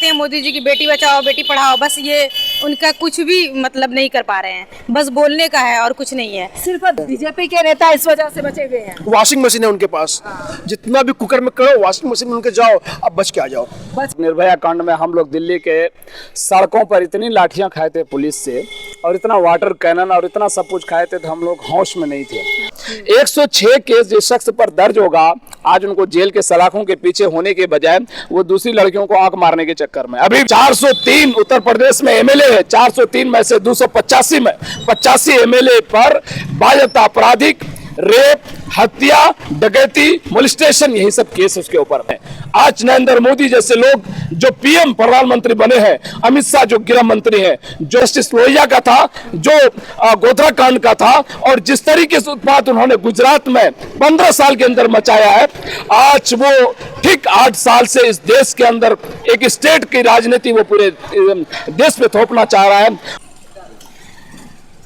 लगाते हैं मोदी जी की बेटी बचाओ बेटी पढ़ाओ, बस ये उनका कुछ भी मतलब नहीं कर पा रहे हैं, बस बोलने का है और कुछ नहीं है। सिर्फ बीजेपी के नेता इस वजह से बचे हुए हैं। वॉशिंग मशीन है उनके पास, जितना भी कुकर में करो वॉशिंग मशीन में उनके जाओ, अब बच के आ जाओ। निर्भया कांड में हम लोग दिल्ली के सड़कों पर इतनी लाठियां खाए थे पुलिस से, और इतना वाटर कैनन और इतना सब कुछ खाए थे, तो हम लोग होश में नहीं थे। 106 केस जिस शख्स पर दर्ज होगा, आज उनको जेल के सलाखों के पीछे होने के बजाय वो दूसरी लड़कियों को आंख मारने के चक्कर में। अभी 403 उत्तर प्रदेश में एमएलए है, 403 में से 285 में 85 एमएलए पर बाज़ाब्ता आपराधिक रेप, हत्या, डकैती, मोलिस्टेशन, यही सब केस उसके ऊपर है। आज नरेंद्र मोदी जैसे लोग जो पीएम प्रधानमंत्री बने हैं, अमित शाह जो गृह मंत्री हैं, जो जस्टिस लोहिया का था, जो गोधरा कांड का था, और जिस तरीके से उत्पात उन्होंने गुजरात में 15 साल के अंदर मचाया है, आज वो ठीक 8 साल से इस देश के अंदर एक स्टेट की राजनीति वो पूरे देश पे थोपना चाह रहा है।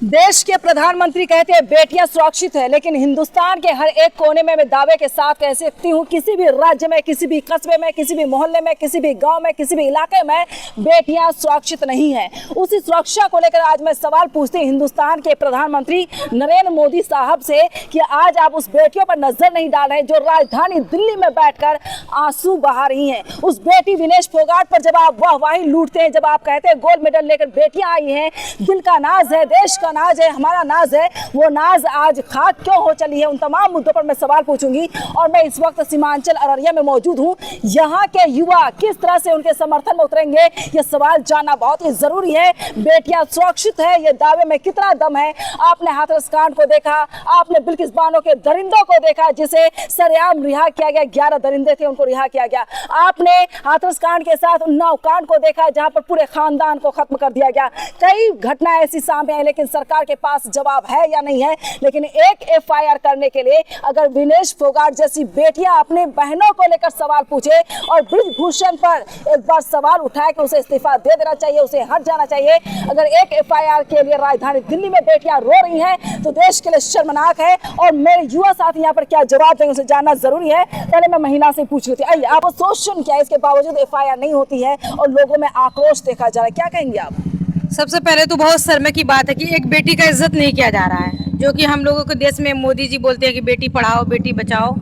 देश के प्रधानमंत्री कहते हैं बेटियां सुरक्षित है, लेकिन हिंदुस्तान के हर एक कोने में मैं दावे के साथ कह सकती हूँ, किसी भी राज्य में, किसी भी कस्बे में, किसी भी मोहल्ले में, किसी भी गांव में, किसी भी इलाके में बेटियां सुरक्षित नहीं है। उसी सुरक्षा को लेकर आज मैं सवाल पूछती हूँ हिंदुस्तान के प्रधानमंत्री नरेंद्र मोदी साहब से कि आज आप उस बेटियों पर नजर नहीं डाल रहे जो राजधानी दिल्ली में बैठकर आंसू बहा रही हैं। उस बेटी विनेश फोगाट पर जब आप वाहवाही लूटते हैं, जब आप कहते हैं गोल्ड मेडल लेकर बेटियां आई हैं, दिल का नाज है, देश का नाज है, हमारा नाज है, वो नाज आज खाक क्यों हो चली है? उन तमाम मुद्दों पर मैं सवाल पूछूंगी। और मैं इस वक्त सीमांचल अररिया में मौजूद हूँ। यहाँ के युवा किस तरह से उनके समर्थन में उतरेंगे, ये सवाल जानना बहुत ही जरूरी है। बेटियां सुरक्षित है, ये दावे में कितना दम है? आपने हाथरस कांड को देखा, आपने बिल्किस बानो के दरिंदों को देखा जिसे सरेआम रिहा किया गया, 11 दरिंदे थे उनको रिहा किया गया। आपने हाथरस कांड के साथ उन्नाव कांड को देखा जहाँ पर पूरे खानदान को खत्म कर दिया गया। कई घटनाएं ऐसी सामने आई, लेकिन सरकार के पास जवाब है या नहीं है? लेकिन एक एफआईआर करने के लिए अगर विनेश फोगाट जैसी बेटियां अपने बहनों को लेकर सवाल पूछे और ब्रिजभूषण पर एक बार सवाल उठाए कि उसे इस्तीफा दे देना चाहिए, उसे हट जाना चाहिए, अगर एक एफआईआर के लिए राजधानी दिल्ली में बेटियां रो रही हैं तो देश के लिए शर्मनाक है। और मेरे युवा साथी यहाँ पर क्या जवाब देंगे उसे जानना जरूरी है। पहले मैं महिला से पूछ रही थी, आइए आप सोचन क्या इसके बावजूद एफआईआर नहीं होती है और लोगों में आक्रोश देखा जा रहा है, क्या कहेंगे आप? सबसे पहले तो बहुत शर्म की बात है कि एक बेटी का इज्जत नहीं किया जा रहा है, जो कि हम लोगों के देश में मोदी जी बोलते हैं कि बेटी पढ़ाओ बेटी बचाओ,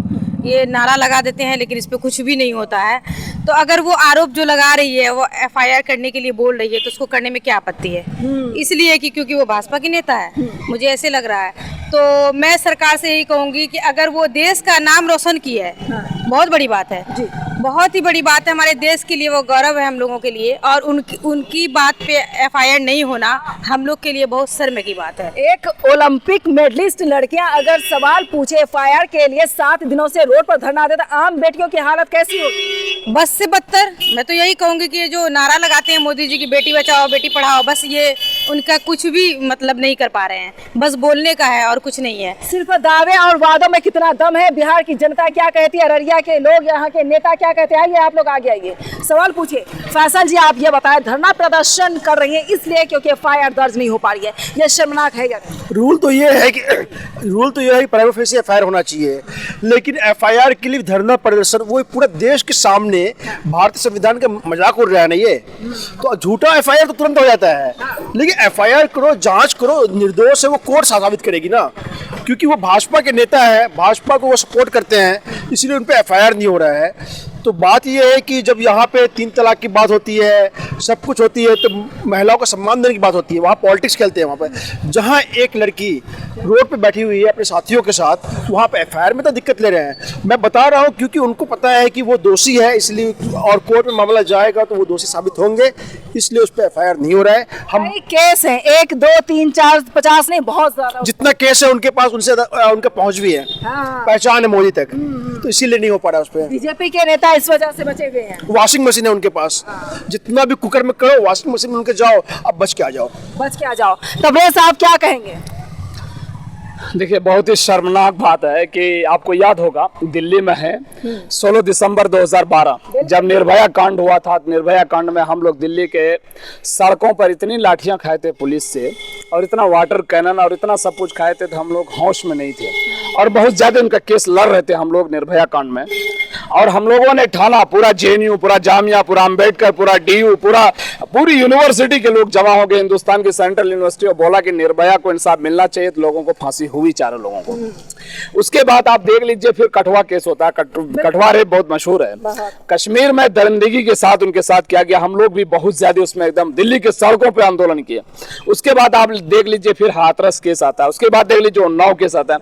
ये नारा लगा देते हैं, लेकिन इस पे कुछ भी नहीं होता है। तो अगर वो आरोप जो लगा रही है वो एफआईआर करने के लिए बोल रही है तो उसको करने में क्या आपत्ति है? इसलिए कि क्योंकि वो भाजपा की नेता है, मुझे ऐसे लग रहा है। तो मैं सरकार से यही कहूँगी कि अगर वो देश का नाम रोशन की है, बहुत बड़ी बात है जी, बहुत ही बड़ी बात है हमारे देश के लिए, वो गौरव है हम लोगों के लिए, और उनकी बात पे एफआईआर नहीं होना हम लोग के लिए बहुत शर्म की बात है। एक ओलंपिक मेडलिस्ट लड़कियां अगर सवाल पूछे एफआईआर के लिए 7 दिनों से रोड पर धरना दे, तो आम बेटियों की हालत कैसी होगी? बस से बदतर। मैं तो यही कहूँगी कि जो नारा लगाते हैं मोदी जी की बेटी बचाओ बेटी पढ़ाओ, बस ये उनका कुछ भी मतलब नहीं कर पा रहे हैं, बस बोलने का है और कुछ नहीं है। सिर्फ दावे और वादों में कितना दम है? बिहार की जनता क्या कहती है, अररिया के लोग, यहाँ के नेता क्या कहते हैं? आइए आप लोग आगे आइए, सवाल पूछिए। फैसल जी आप ये बताएं, धरना प्रदर्शन कर रही है इसलिए क्योंकि एफआईआर दर्ज नहीं हो पा रही है, ये शर्मनाक है या? रूल तो ये है कि प्राइवेट फेस एफआईआर होना चाहिए, लेकिन एफआईआर के लिए धरना प्रदर्शन वो पूरे देश के सामने भारतीय संविधान का मजाक उड़ रहा है ना, ये तो झूठा एफआईआर तो तुरंत हो जाता है, लेकिन एफआईआर करो, जांच करो, निर्दोष है वो कोर्ट साबित करेगी ना, क्योंकि वो भाजपा के नेता है, भाजपा को वो सपोर्ट करते हैं, इसलिए उन पर एफआईआर नहीं हो रहा है। तो बात यह है कि जब यहाँ पे 3 तलाक की बात होती है, सब कुछ होती है, तो महिलाओं को सम्मान देने की बात होती है, वहाँ पॉलिटिक्स खेलते हैं। वहाँ पे जहाँ एक लड़की रोड पे बैठी हुई है अपने साथियों के साथ, वहाँ पे एफआईआर में तो दिक्कत ले रहे हैं। मैं बता रहा हूँ क्योंकि उनको पता है कि वो दोषी है, इसलिए, और कोर्ट में मामला जाएगा तो वो दोषी साबित होंगे, इसलिए उस पर एफआईआर नहीं हो रहा है। हम केस हैं 1 2 3 4 50 नहीं, बहुत ज्यादा जितना केस है उनके पास, उनसे उनका पहुँच भी है, पहचान है मोदी तक, तो इसीलिए नहीं हो पा रहा उस पर। बीजेपी के नेता इस वजह से बचे हुए हैं। वॉशिंग मशीन है उनके पास, जितना भी कुकर में करो वॉशिंग मशीन में उनके जाओ, अब बच के आ जाओ, बच के आ जाओ। तबरेज़ साहब क्या कहेंगे? देखिए, बहुत ही शर्मनाक बात है कि आपको याद होगा दिल्ली में है 16 दिसंबर 2012 जब निर्भया कांड हुआ था। निर्भया कांड में हम लोग दिल्ली के सड़कों पर इतनी लाठियां खाए थे पुलिस से, और इतना वाटर कैनन और इतना सब कुछ खाए थे, तो हम लोग होश में नहीं थे, और बहुत ज़्यादा उनका केस लड़ रहे थे हम लोग निर्भया कांड में। और हम लोगों ने ठाना, पूरा जेएनयू, पूरा जामिया, पूरा अंबेडकर, पूरा डीयू, पूरी यूनिवर्सिटी के लोग जमा हो गए हिंदुस्तान की सेंट्रल यूनिवर्सिटी, और बोला कि निर्भया को इंसाफ मिलना चाहिए, तो लोगों को फांसी हुई, चारों लोगों को। उसके बाद आप देख लीजिए फिर कठुआ केस होता है। कठुआ रेप बहुत मशहूर है। कश्मीर में दरिंदगी के साथ उनके साथ किया गया, हम लोग भी बहुत ज्यादा उसमें एकदम दिल्ली के सड़कों पे आंदोलन किया। उसके बाद आप देख लीजिए फिर हाथरस केस आता है, उसके बाद देख लीजिए उन्नाव केस आता है।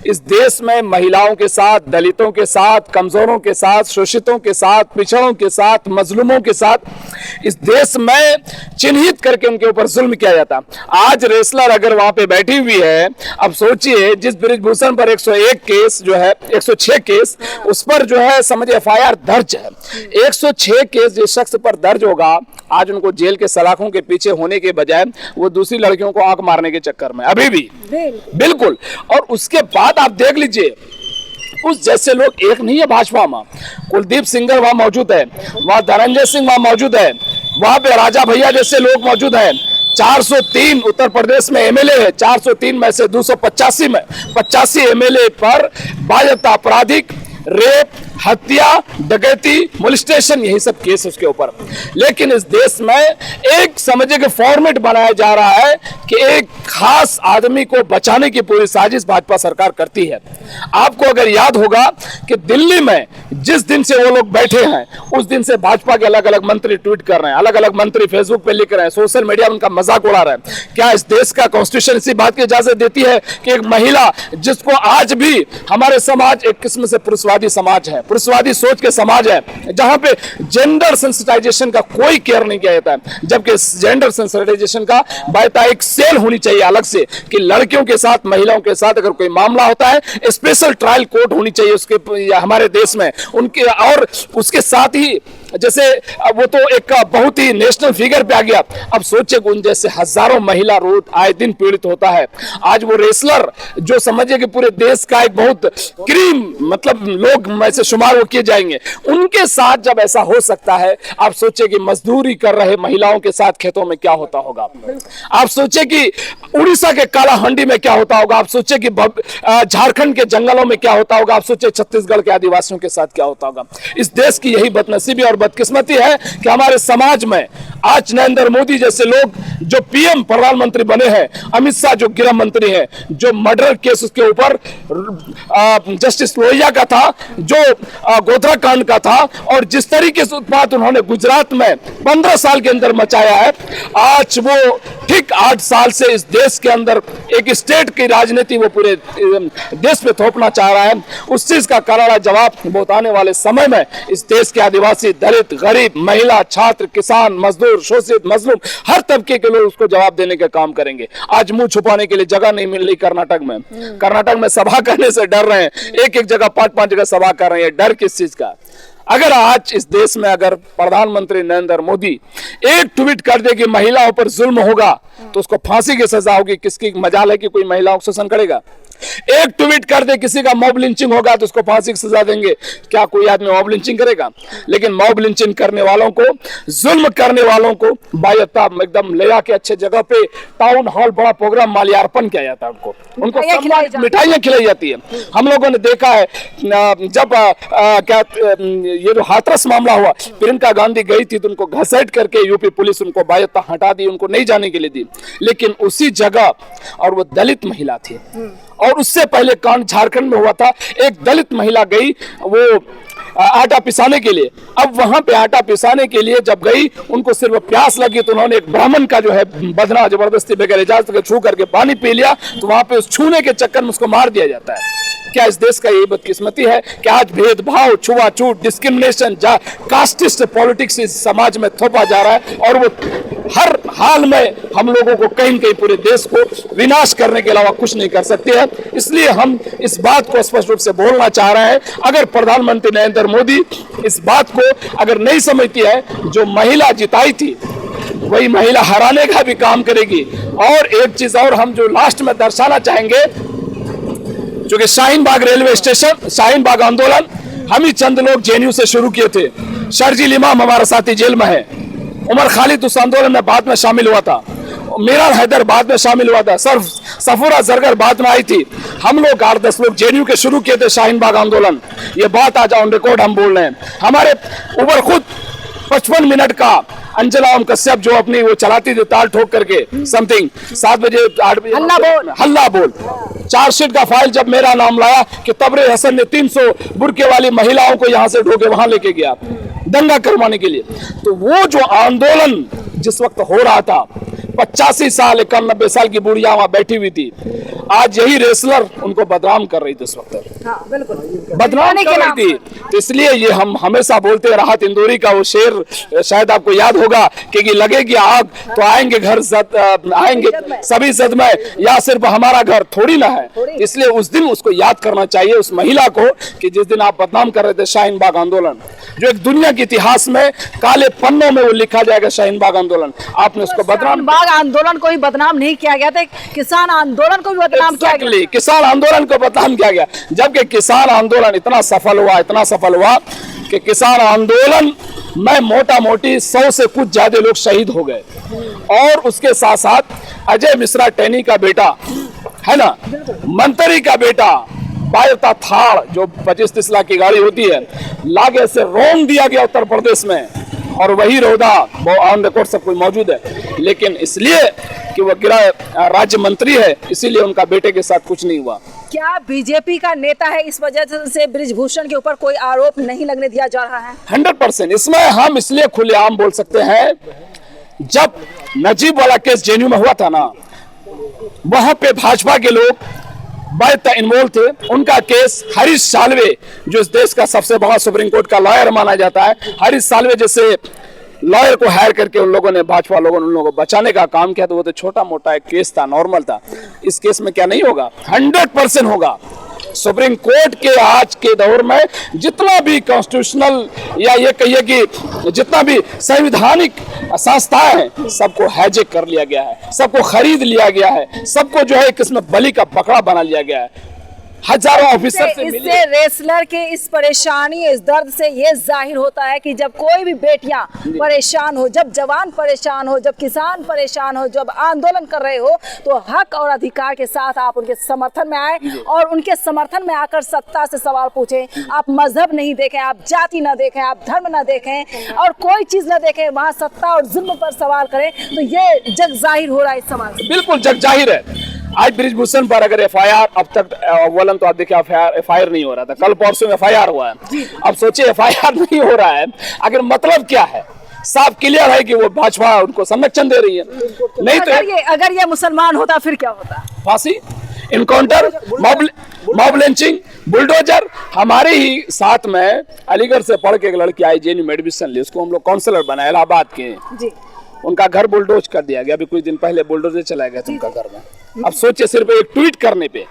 इस देश में महिलाओं के साथ, दलितों के साथ, कमजोरों के साथ, शोषितों के साथ, पिछड़ों के साथ, मजलूमों के साथ इस देश में चिन्हित करके उनके ऊपर जुल्म किया जाता। आज रेसलर अगर वहां पे बैठी हुई है, अब सोचिए जिस ब्रिजभूषण पर 101 केस जो है, 106 केस उस पर जो है समझ एफआईआर दर्ज है, 106 केस जिस शख्स पर दर्ज होगा, आज उनको जेल के सलाखों के पीछे होने के बजाय वो दूसरी लड़कियों को आंख मारने के चक्कर में अभी भी बिल्कुल। और उसके बाद आप देख लीजिए उस जैसे लोग एक नहीं है भाजपा में, कुलदीप सिंगर वहां मौजूद है, वहां धनंजय सिंह वहां मौजूद है, वहां पे राजा भैया जैसे लोग मौजूद हैं। 403 उत्तर प्रदेश में एमएलए है, 403 में से 285 में 85 एमएलए पर बाध्यता आपराधिक रेप, हत्या, डकैती, मोलिस्टेशन, यही सब केस उसके ऊपर। लेकिन इस देश में एक समझे कि फॉर्मेट बनाया जा रहा है कि एक खास आदमी को बचाने की पूरी साजिश भाजपा सरकार करती है। आपको अगर याद होगा कि दिल्ली में जिस दिन से वो लोग बैठे हैं उस दिन से भाजपा के अलग अलग मंत्री ट्वीट कर रहे हैं, अलग अलग मंत्री फेसबुक पे लिख रहे हैं, सोशल मीडिया में उनका मजाक उड़ा रहे हैं। क्या इस देश का कॉन्स्टिट्यूशन इसी बात की इजाजत देती है कि एक महिला, जिसको आज भी हमारे समाज एक किस्म से पुरुषवादी समाज है, पुरुषवादी सोच के समाज है, जहां पे जेंडर सेंसिटाइजेशन का कोई केयर नहीं किया जाता है, जबकि जेंडर सेंसिटाइजेशन का बायता एक सेल होनी चाहिए अलग से कि लड़कियों के साथ, महिलाओं के साथ अगर कोई मामला होता है स्पेशल ट्रायल कोर्ट होनी चाहिए उसके हमारे देश में उनके। और उसके साथ ही जैसे वो तो एक बहुत ही नेशनल फिगर पे आ गया, अब सोचिए उन जैसे हजारों महिला रोज आए दिन पीड़ित होता है। आज वो रेसलर जो समझिए कि पूरे देश का एक बहुत क्रीम मतलब लोग में से शुमार वो किए जाएंगे, उनके साथ जब ऐसा हो सकता है, आप सोचिए कि मजदूरी कर रहे महिलाओं के साथ खेतों में क्या होता होगा, आप सोचिए कि उड़ीसा के कालाहंडी में क्या होता होगा, आप सोचिए कि झारखंड के जंगलों में क्या होता होगा, आप सोचिए छत्तीसगढ़ के आदिवासियों के साथ क्या होता होगा। इस देश की यही बदनसीबी और बदकिस्मती है कि हमारे समाज में आज नरेंद्र मोदी जैसे लोग जो पीएम प्रधानमंत्री बने हैं, अमित शाह जो गृह मंत्री हैं, जो मर्डर केस उसके ऊपर जस्टिस लोहिया का था, जो गोधरा कांड का था, और जिस तरीके से उत्पात उन्होंने गुजरात में 15 साल के अंदर मचाया है, आज वो ठीक 8 साल से इस देश के अंदर एक स्टेट की राजनीति वो पूरे देश पे थोपना चाह रहा है। उस चीज का करारा जवाब बहुत आने वाले समय में इस देश के आदिवासी, दलित, गरीब, महिला, छात्र, किसान, मजदूर, शोषित, मजलूम, हर तबके के लोग उसको जवाब देने का काम करेंगे। आज मुंह छुपाने के लिए जगह नहीं मिल रही कर्नाटक में, कर्नाटक में सभा करने से डर रहे हैं, एक जगह 5-5 जगह सभा कर रहे हैं। डर किस चीज का? अगर आज इस देश में अगर प्रधानमंत्री नरेंद्र मोदी एक ट्वीट कर दे कि महिलाओं पर जुल्म होगा तो उसको फांसी की सजा होगी, किसकी मजाल है कि कोई महिलाओं को शोषण करेगा? एक ट्वीट कर दे किसी का मॉब लिंचिंग होगा तो उसको फांसी की सजा देंगे, क्या कोई आदमी मॉब लिंचिंग करेगा? लेकिन मॉब लिंचिंग करने वालों को, जुल्म करने वालों को बायता एकदम ले आके अच्छे जगह पे टाउन हॉल बड़ा प्रोग्राम माल्यार्पण किया जाता है, उनको मिठाइयां खिलाई जाती है। हम लोगों ने देखा है जब क्या ये जो हाथरस मामला हुआ, प्रियंका गांधी गई थी तो उनको घसीट करके यूपी पुलिस उनको बायता हटा दी, उनको नहीं जाने के लिए दी। लेकिन उसी जगह, और वो दलित महिला थी, और उससे पहले कांड झारखंड में हुआ था, एक दलित महिला गई वो आटा पिसाने के लिए। अब वहां पे आटा पिसाने के लिए जब गई, उनको सिर्फ प्यास लगी तो उन्होंने एक ब्राह्मण का जो है बदना जबरदस्ती बगैर इजाजत के छू करके पानी पी लिया, तो वहां पे उस छूने के चक्कर में उसको मार दिया जाता है। क्या इस देश का यही बदकिस्मती है कि आज भेदभाव, छुआछूत, डिस्क्रिमिनेशन, कास्टिस्ट पॉलिटिक्स इस समाज में थोपा जा रहा है, और वो हर हाल में हम लोगों को कहीं न कहीं पूरे देश को विनाश करने के अलावा कुछ नहीं कर सकते हैं। इसलिए हम इस बात को स्पष्ट रूप से बोलना चाह रहे हैं, अगर प्रधानमंत्री नरेंद्र मोदी इस बात को अगर नहीं समझती है, जो महिला जिताई थी वही महिला हराने का भी काम करेगी। और एक चीज और हम जो लास्ट में दर्शाना चाहेंगे, जो कि शाहीन बाग रेलवे स्टेशन, शाहीन बाग आंदोलन हम ही चंद लोग जेएनयू से शुरू किए थे। शर्जील इमाम हमारा साथी जेल में है, उमर खालिद उस आंदोलन में बाद में शामिल हुआ था। मीरा हैदर बाद में शामिल हुआ था, सर सफूरा जरगर बाद में आई थी। हम लोग 8-10 लोग जेएनयू के शुरू किए थे शाहीन बाग आंदोलन। ये बात आज ऑन रिकॉर्ड हम बोल रहे हैं। हमारे ऊपर खुद 55 मिनट का अंजना ओम कश्यप जो अपनी वो चलाती थी ताल ठोक करके समथिंग 7 बजे 8 बजे हल्ला बोल चार्जशीट का फाइल जब मेरा नाम लाया कि तबरे हसन ने 300 बुरके वाली महिलाओं को यहाँ से ढोके वहां लेके गया दंगा करवाने के लिए। तो वो जो आंदोलन जिस वक्त हो रहा था, 85 साल 91 साल की बुढ़िया वहां बैठी हुई थी, आज यही रेसलर उनको बदनाम कर रही थी उस वक्त। हाँ, बिल्कुल बदनाम कर रही थी। तो इसलिए ये हम हमेशा बोलते हैं, राहत इंदौरी का वो शेर शायद आपको याद होगा कि लगेगी आग तो आएंगे घर आएंगे सभी जद में, या सिर्फ हमारा घर थोड़ी ना है। इसलिए उस दिन उसको याद करना चाहिए उस महिला को कि जिस दिन आप बदनाम कर रहे थे शाहीन बाग आंदोलन, जो एक दुनिया के इतिहास में काले पन्नों में वो लिखा जाएगा शाहीन बाग आंदोलन, आपने उसको बदनाम बाग आंदोलन को ही बदनाम नहीं किया गया था, किसान आंदोलन को भी बदनाम किया गया। किसान आंदोलन को बदनाम किया गया, जबकि किसान आंदोलन इतना सफल हुआ कि किसान आंदोलन में मोटा मोटी 100 से कुछ ज्यादा लोग शहीद हो गए। और उसके साथ साथ अजय मिश्रा टैनी का बेटा है ना, मंत्री का बेटा बायोता थार जो 25-30 लाख की गाड़ी होती है, लागे से रोन दिया गया उत्तर प्रदेश में, और वही रौदा वो ऑन रिकॉर्ड सब कुछ मौजूद है। लेकिन इसलिए कि वो गृह राज्य मंत्री है, इसीलिए उनका बेटे के साथ कुछ नहीं हुआ। क्या बीजेपी का नेता है, इस वजह से बृजभूषण के ऊपर कोई आरोप नहीं लगने दिया जा रहा है? 100% इसमें हम इसलिए खुलेआम बोल सकते हैं, जब नजीब वाला केस जेएनयू में हुआ था ना, वहां पे भाजपा के लोग बहुत इन्वॉल्व थे। उनका केस हरीश साल्वे जो इस देश का सबसे बड़ा सुप्रीम कोर्ट का लॉयर माना जाता है, हरीश साल्वे जैसे लॉयर को हायर करके उन लोगों ने, भाजपा लोगों ने उन लोगों को बचाने का काम किया। तो वो तो छोटा मोटा एक केस था, नॉर्मल था। इस केस में क्या नहीं होगा? 100% होगा। सुप्रीम कोर्ट के आज के दौर में जितना भी कॉन्स्टिट्यूशनल या ये कहिए कि जितना भी संवैधानिक संस्थाएं हैं, सबको हाईजैक कर लिया गया है, सबको खरीद लिया गया है, सबको जो है किस्म बलि का बकरा बना लिया गया है। हजारों ऑफिसर से मिले। इससे रेसलर के इस परेशानी, इस दर्द से ये जाहिर होता है कि जब कोई भी बेटियां परेशान हो, जब जवान परेशान हो, जब किसान परेशान हो, जब आंदोलन कर रहे हो, तो हक और अधिकार के साथ आप उनके समर्थन में आए और उनके समर्थन में आकर सत्ता से सवाल पूछें। आप मजहब नहीं देखें, आप जाति ना देखें, आप धर्म ना देखें और कोई चीज ना देखें, वहां सत्ता और जुल्म पर सवाल करें, तो ये जग जाहिर हो रहा है इस सवाल से। बिल्कुल जग जाहिर है। आज बृजभूषण पर अगर एफआईआर, अब तक अव्वलन तो आप देखिए एफआईआर नहीं हो रहा था, कल परसों एफआईआर हुआ है। अब सोचिए एफआईआर नहीं हो रहा है, अगर मतलब क्या है? साफ क्लियर है कि वो भाजपा उनको संरक्षण दे रही है। नहीं तो अगर ये मुसलमान होता फिर क्या होता? फांसी, इनकाउंटर, मॉब लिंचिंग, बुलडोजर। हमारे ही साथ में अलीगढ़ से पढ़ के एक लड़की आई जेएनयू में एडमिशन ली, उसको हम लोग काउंसलर बनाए इलाहाबाद के जी। उनका घर बुलडोज कर दिया गया, अभी कुछ दिन पहले बुलडोजर चला गया था उनका घर में। अब सोचिए सिर्फ एक ट्वीट करने पे,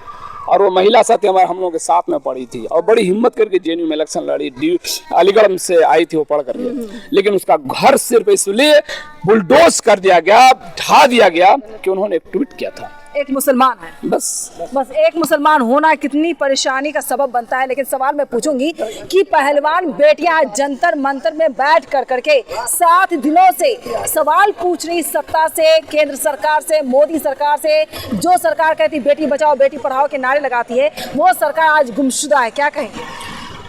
और वो महिला साथी हमारे हम लोग के साथ में पढ़ी थी और बड़ी हिम्मत करके जेएनयू में इलेक्शन लड़ी, अलीगढ़ से आई थी वो पढ़ करके, लेकिन उसका घर सिर्फ इसलिए बुलडोज कर दिया गया, ढा दिया गया कि उन्होंने एक ट्वीट किया था। एक मुसलमान है, बस एक मुसलमान होना कितनी परेशानी का सबब बनता है। लेकिन सवाल मैं पूछूंगी कि पहलवान बेटियां जंतर मंतर में बैठ कर करके 7 दिनों से सवाल पूछ रही सत्ता से, केंद्र सरकार से, मोदी सरकार से। जो सरकार कहती बेटी बचाओ बेटी पढ़ाओ के नारे लगाती है, वो सरकार आज गुमशुदा है। क्या कहें?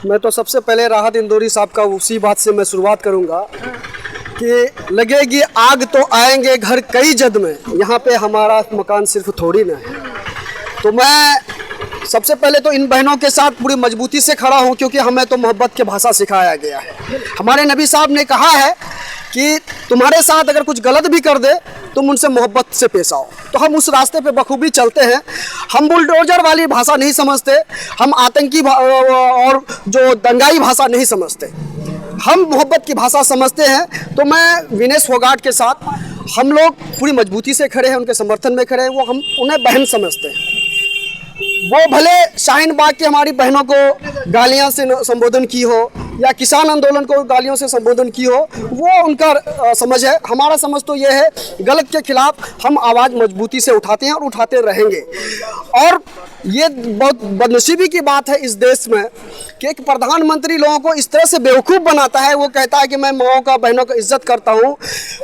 मैं तो सबसे पहले राहत इंदौरी साहब का उसी बात से मैं शुरुआत करूंगा कि लगेगी आग तो आएंगे घर कई जद में, यहाँ पे हमारा मकान सिर्फ थोड़ी ना है। तो मैं सबसे पहले तो इन बहनों के साथ पूरी मजबूती से खड़ा हूँ, क्योंकि हमें तो मोहब्बत की भाषा सिखाया गया है। हमारे नबी साहब ने कहा है कि तुम्हारे साथ अगर कुछ गलत भी कर दे तुम उनसे मोहब्बत से पेश आओ। तो हम उस रास्ते पे बखूबी चलते हैं। हम बुलडोजर वाली भाषा नहीं समझते, हम आतंकी और जो दंगाई भाषा नहीं समझते, हम मोहब्बत की भाषा समझते हैं। तो मैं विनेश फोगाट के साथ हम लोग पूरी मजबूती से खड़े हैं, उनके समर्थन में खड़े हैं। वो हम उन्हें बहन समझते हैं। वो भले शाहीन बाग की हमारी बहनों को गालियां से संबोधन की हो, या किसान आंदोलन को गालियों से संबोधन की हो, वो उनका समझ है। हमारा समझ तो ये है, गलत के खिलाफ हम आवाज़ मजबूती से उठाते हैं और उठाते रहेंगे। और ये बहुत बदनसीबी की बात है इस देश में कि एक प्रधानमंत्री लोगों को इस तरह से बेवकूफ़ बनाता है। वो कहता है कि मैं माओ का बहनों का इज्जत करता हूँ।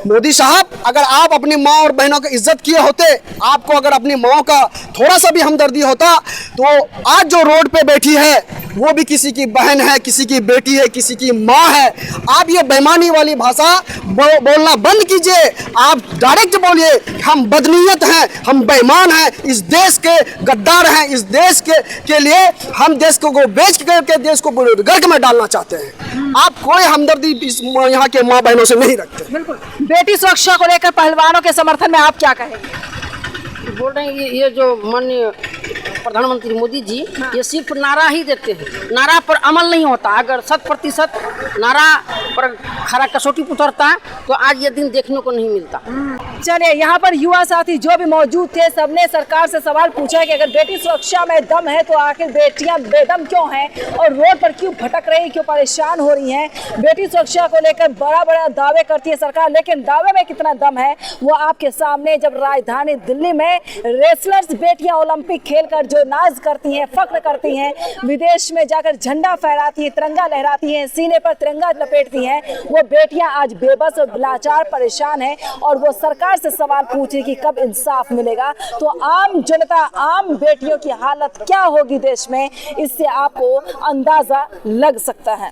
मोदी साहब, अगर आप अपनी माँ और बहनों की इज्जत किए होते, आपको अगर अपनी माँ का थोड़ा सा भी हमदर्दी होता, तो आज जो रोड पे बैठी है वो भी किसी की बहन है, किसी की बेटी है, किसी की माँ है। आप ये बेईमानी वाली भाषा बोलना बंद कीजिए। आप डायरेक्ट बोलिए, हम बदनीयत हैं, हम बेईमान हैं, इस देश के गद्दार हैं, इस देश के लिए हम देश को बेच करके देश को गर्क में डालना चाहते हैं। आप कोई हमदर्दी यहाँ के माँ बहनों से नहीं रखते। बिल्कुल। बेटी सुरक्षा को लेकर पहलवानों के समर्थन में आप क्या कहेंगे? बोल रहे हैं ये जो माननीय प्रधानमंत्री मोदी जी ये सिर्फ नारा ही देते हैं, नारा पर अमल नहीं होता। अगर 100% नारा पर खरा कसौटी उतरता है तो आज ये दिन देखने को नहीं मिलता। चलिए, यहाँ पर युवा साथी जो भी मौजूद थे, सबने सरकार से सवाल पूछा कि अगर बेटी सुरक्षा में दम है तो आखिर बेटियां बेदम क्यों हैं और रोड पर क्यों भटक रही, क्यों परेशान हो रही हैं। बेटी सुरक्षा को लेकर बड़ा बड़ा दावे करती है सरकार, लेकिन दावे में कितना दम है वो आपके सामने। जब राजधानी दिल्ली में रेसलर्स बेटियां ओलंपिक खेलकर जो नाज करती हैं, फख्र करती हैं, विदेश में जाकर झंडा फहराती हैं, तिरंगा लहराती हैं, सीने पर तिरंगा लपेटती हैं, वो बेटियां आज बेबस और लाचार परेशान हैं और वो सरकार से सवाल पूछे कि कब इंसाफ मिलेगा। तो आम जनता, आम बेटियों की हालत क्या होगी देश में, इससे आपको अंदाजा लग सकता है।